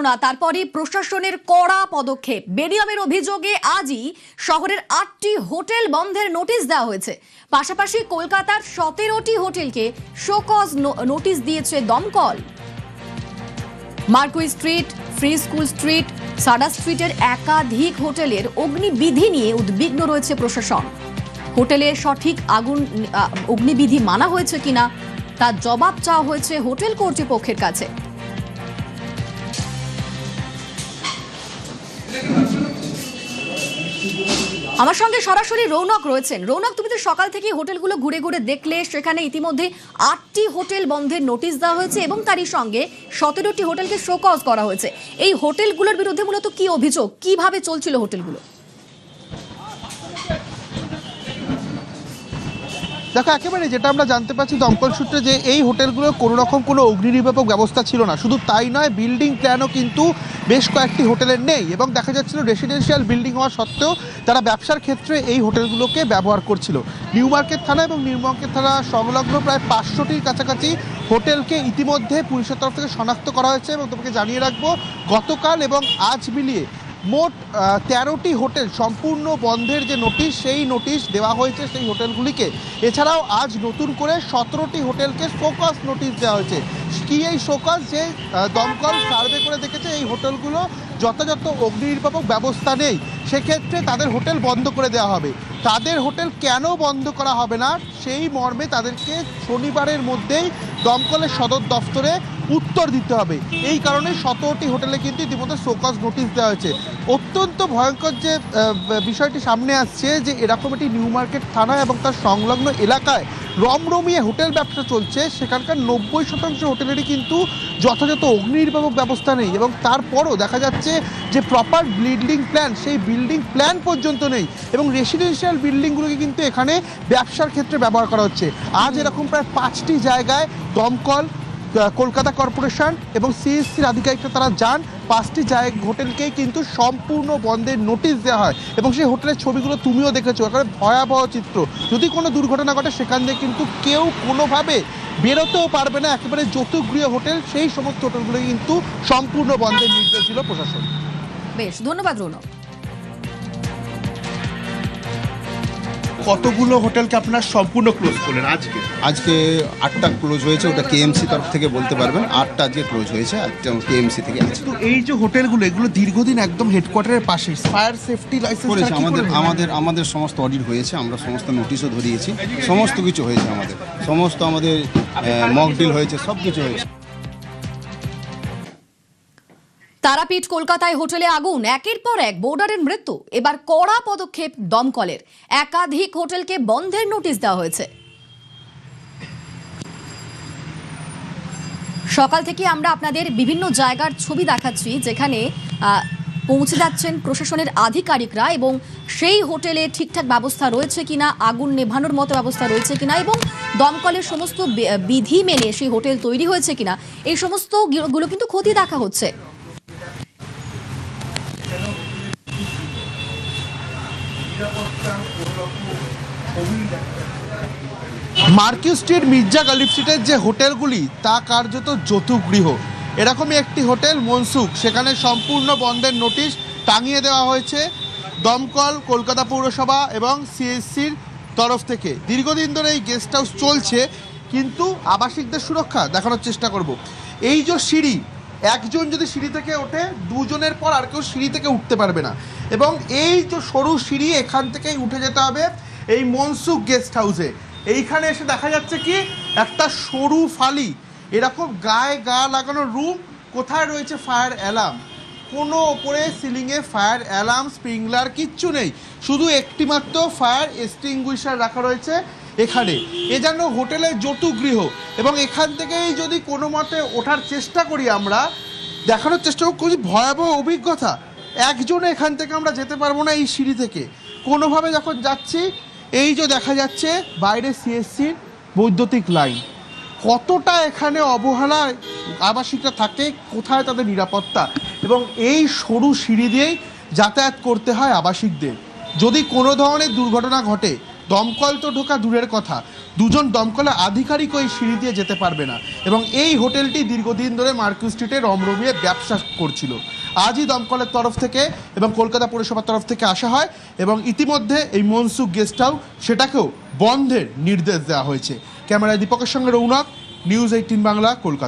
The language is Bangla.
ঘটনা, তারপরে প্রশাসনের কড়া পদক্ষেপ। বেনিয়ামের অভিযোগে আজই শহরের 8টি হোটেল বন্ধের নোটিশ দেওয়া হয়েছে। পাশাপাশি কলকাতার 17টি হোটেলকে শোকজ নোটিশ দিয়েছে দমকল। Marquis Street, Free School Street, Sudder স্ট্রিটের একাধিক হোটেলের অগ্নিবিধি নিয়ে উদ্বিগ্ন রয়েছে প্রশাসন। হোটেলে সঠিক অগ্নিবিধি মানা হয়েছে কিনা তার জবাব চাওয়া হয়েছে হোটেল কর্তৃপক্ষের কাছে। আমার সঙ্গে সরাসরি রৌনক রয়েছেন। রৌনক, তুমি তো সকাল থেকে হোটেলগুলো ঘুরে ঘুরে দেখলে, সেখানে ইতিমধ্যে 8টি হোটেল বন্ধের নোটিশ দেওয়া হয়েছে এবং তারই সঙ্গে 17টি হোটেলকে শোকজ করা হয়েছে। এই হোটেলগুলোর বিরুদ্ধে মূলত কি অভিযোগ, কিভাবে চলছিল হোটেলগুলো? দেখো, একেবারে যেটা আমরা জানতে পারছি দমকল সূত্রে, যে এই হোটেলগুলোর কোনো রকম কোনো অগ্নি নির্বাপক ব্যবস্থা ছিল না। শুধু তাই নয়, বিল্ডিং প্ল্যানও কিন্তু বেশ কয়েকটি হোটেলের নেই এবং দেখা যাচ্ছিল রেসিডেন্সিয়াল বিল্ডিং হওয়া সত্ত্বেও তারা ব্যবসার ক্ষেত্রে এই হোটেলগুলোকে ব্যবহার করছিল। নিউ মার্কেট থানা এবং নিউ মার্কেট থানা সংলগ্ন প্রায় 500টির কাছাকাছি হোটেলকে ইতিমধ্যে পুলিশের তরফ থেকে শনাক্ত করা হয়েছে এবং তোমাকে জানিয়ে রাখবো, গতকাল এবং আজ মিলিয়ে মোট 13টি হোটেল সম্পূর্ণ বন্ধের যে নোটিশ, সেই নোটিশ দেওয়া হয়েছে সেই হোটেলগুলিকে। এছাড়াও আজ নতুন করে 17টি হোটেলকে শোকজ নোটিশ দেওয়া হয়েছে। কি এই শোকজ? যে দমকল সার্ভে করে দেখেছে এই হোটেলগুলো যথাযথ অগ্নি নির্বাপক ব্যবস্থা নেই, সেক্ষেত্রে তাদের হোটেল বন্ধ করে দেওয়া হবে। তাদের হোটেল কেন বন্ধ করা হবে না সেই মর্মে তাদেরকে শনিবারের মধ্যেই দমকলের সদর দফতরে উত্তর দিতে হবে। এই কারণে 17টি হোটেলে কিন্তু ইতিমধ্যে শোকজ নোটিশ দেওয়া হয়েছে। অত্যন্ত ভয়ঙ্কর যে বিষয়টি সামনে আসছে, যে এরকম একটি নিউ মার্কেট থানা এবং তার সংলগ্ন এলাকায় রমরমিয়ে হোটেল ব্যবসা চলছে, সেখানকার 90% হোটেলেরই কিন্তু যথাযথ অগ্নি নির্বাপক ব্যবস্থা নেই এবং তারপরও দেখা যাচ্ছে যে প্রপার বিল্ডিং প্ল্যান, সেই বিল্ডিং প্ল্যান পর্যন্ত নেই এবং রেসিডেন্সিয়াল বিল্ডিংগুলোকে কিন্তু এখানে ব্যবসার ক্ষেত্রে ব্যবহার করা হচ্ছে। আজ এরকম প্রায় 5টি জায়গায় দমকল, কলকাতা কর্পোরেশন এবং সিএসসির আধিকারিকরা তারা যান। 5টি হোটেলকেই কিন্তু সম্পূর্ণ বন্ধের নোটিশ দেওয়া হয় এবং সেই হোটেলের ছবিগুলো তুমিও দেখেছো। একেবারে ভয়াবহ চিত্র। যদি কোনো দুর্ঘটনা ঘটে সেখান থেকে কিন্তু কেউ কোনোভাবে বেরোতেও পারবে না। একেবারে যৌতুকগৃহ হোটেল, সেই সমস্ত হোটেলগুলো কিন্তু সম্পূর্ণ বন্ধের নির্দেশ দিল প্রশাসন। বেশ, ধন্যবাদ রৌনক। কতগুলো হোটেলকে আপনারা সম্পূর্ণ ক্লোজ করলেন আজকে 8টা ক্লোজ হয়েছে, ওটা কেএমসি তরফ থেকে বলতে পারবেন। 8টা আজকে ক্লোজ হয়েছে, একটা কেএমসি থেকে আছে। তো এই যে হোটেলগুলো, এগুলো দীর্ঘদিন একদম হেডকোয়ার্টারের পাশে ফায়ার সেফটি লাইসেন্স করেছে, আমাদের সমস্ত অডিট হয়েছে, আমরা সমস্ত নোটিশও ধরিয়েছি, সমস্ত কিছু হয়েছে, আমাদের মক ডিল হয়েছে, সব কিছু হয়েছে। তারাপীঠ কলকাতায় হোটেলে আগুন, একের পর এক বোর্ডারের মৃত্যু। এবার কড়া পদক্ষেপ দমকলের, একাধিক হোটেলকে বন্ধের নোটিশ দেওয়া হয়েছে। সকাল থেকে আমরা আপনাদের বিভিন্ন জায়গার ছবি দেখাচ্ছি যেখানে পৌঁছে যাচ্ছেন প্রশাসনের আধিকারিকরা এবং সেই হোটেলে ঠিকঠাক ব্যবস্থা রয়েছে কিনা, আগুন নেভানোর মতো ব্যবস্থা রয়েছে কিনা এবং দমকলের সমস্ত বিধি মেনে সেই হোটেল তৈরি হয়েছে কিনা, এই সমস্ত গুলো কিন্তু খতিয়ে দেখা হচ্ছে। মার্কিউ স্ট্রিট, মির্জা গালিব স্ট্রিটের যে হোটেলগুলি তা কার্যত যৌতুকগৃহ। এরকমই একটি হোটেল মনসুখ, সেখানে সম্পূর্ণ বন্ধের নোটিশ টাঙিয়ে দেওয়া হয়েছে দমকল, কলকাতা পৌরসভা এবং সিএসসির তরফ থেকে। দীর্ঘদিন ধরে এই গেস্ট হাউস চলছে, কিন্তু আবাসিকদের সুরক্ষা দেখানোর চেষ্টা করব। এই যে সিঁড়ি, একজন যদি সিঁড়ি থেকে ওঠে, দুজনের পর আর কেউ সিঁড়ি থেকে উঠতে পারবে না এবং এই যে সরু সিঁড়ি, এখান থেকেই উঠে যেতে হবে এই মনসুখ গেস্ট হাউসে। এইখানে এসে দেখা যাচ্ছে কি একটা সরু ফালি, এরকম গায়ে গা লাগানো রুম। কোথায় রয়েছে ফায়ার অ্যালার্ম? কোনো ওপরে সিলিংয়ে ফায়ার অ্যালার্ম, স্প্রিংলার কিচ্ছু নেই, শুধু একটি মাত্র ফায়ার এক্সটিংগুইশার রাখা রয়েছে এখানে। এ যেন হোটেলের যৌতুকগৃহ এবং এখান থেকেই যদি কোনো মতে ওঠার চেষ্টা করি, আমরা দেখানোর চেষ্টা করি ভয়াবহ অভিজ্ঞতা। একজনে এখান থেকে আমরা যেতে পারবো না এই সিঁড়ি থেকে। কোনোভাবে যখন যাচ্ছি, এই যে দেখা যাচ্ছে বাইরে সিএসসির বৈদ্যুতিক লাইন, কতটা এখানে অবহেলায় আবাসিকরা থাকে, কোথায় তাদের নিরাপত্তা, এবং এই সরু সিঁড়ি দিয়েই যাতায়াত করতে হয় আবাসিকদের। যদি কোনো ধরনের দুর্ঘটনা ঘটে দমকল তো ঢোকা দূরের কথা, দুজন দমকলের আধিকারিকও এই সিঁড়ি দিয়ে যেতে পারবে না। এবং এই হোটেলটি দীর্ঘদিন ধরে মার্কিউ স্ট্রিটে রমরমিয়ে ব্যবসা করছিল। আজই দমকলের তরফ থেকে এবং কলকাতা পৌরসভার তরফ থেকে আসা হয় এবং ইতিমধ্যে এই মনসুখ গেস্ট হাউস সেটাকেও বন্ধের নির্দেশ দেওয়া হয়েছে। ক্যামেরায় দীপকের সঙ্গে রৌনক, নিউজ 18 বাংলা, কলকাতা।